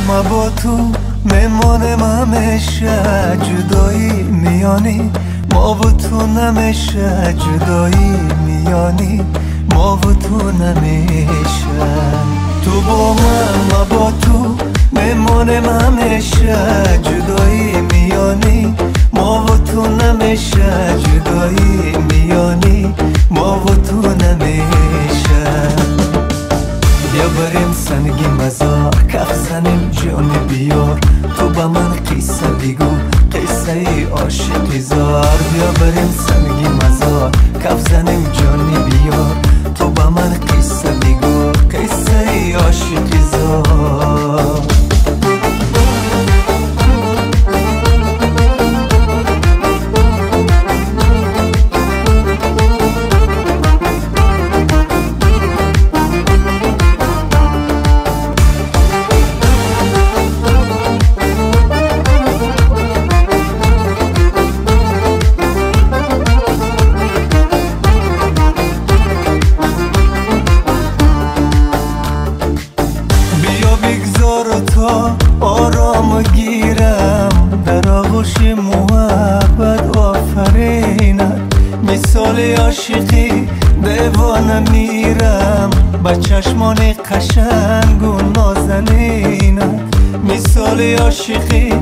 ما با تو میمانم همیشه، جدایی میانی ما و تو نمیشه، جدایی میانی ما و تو نمیشه. تو با من با تو میمانم همیشه، جدایی میانی ما و تو نمیشه، جدایی میانی ما و تو نمیشه. بیا بریم سنگی مزار، کف زنیم جانی بیار، تو با من قصه بگو، قصه ای عاشقی زار. بیا بریم سنگی مزار، کف زنیم جانی بیار، تو با من قصه بگو، قصه ای عاشقی زار. تا آرام گیرم در آغوش محبت آفرینت، مثال عاشقی دیوانه میرم با چشمان قشنگ و نازنینت، مثال عاشقی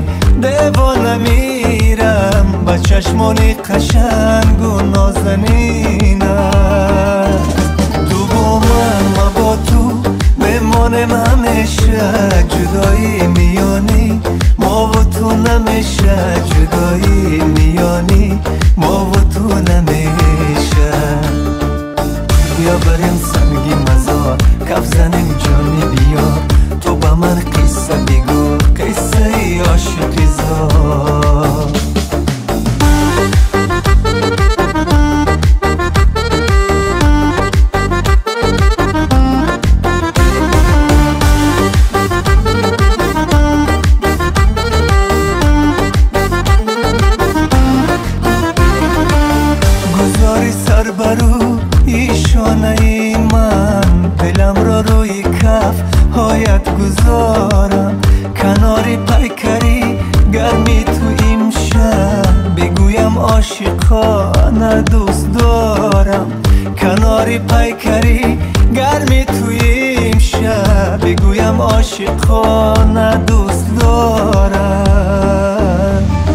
دیوانه میرم با چشمان قشنگ و نازنینت. تو با من با تو میمانم همیشه، جدایی میانی ما و تو نمیشه، جدایی میانی ما و تو نمیشه. بیا بریم سنگی مزار، کف زنیم جانی بیار، تو با من قصه بگو، قصه ای عاشقی زار. سر برو ایشانه ای من، دلم را روی کف هایت گذارم، کناری پیکری گرمی تو امشب، بگویم عاشقانه دوست دارم، کناری پیکری گرمی تو امشب، بگویم عاشقانه دوست دارم.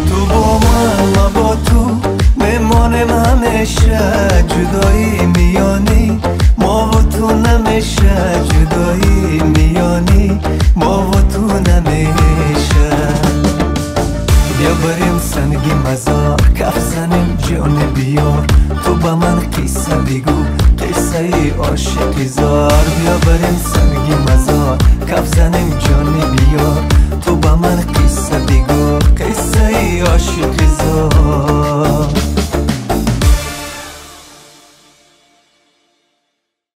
تو با من با تو میمانم همیشه، جدایی میانی ما و تو نمیشه، جدایی میانی ما و تو نمیشه. بیا بریم سنگی مزار، کف زنیم جانی بیار، تو با من قصه بگو، قصه ای عاشقی زار. بیا بریم سنگی مزار، کف زنیم جانی بیار.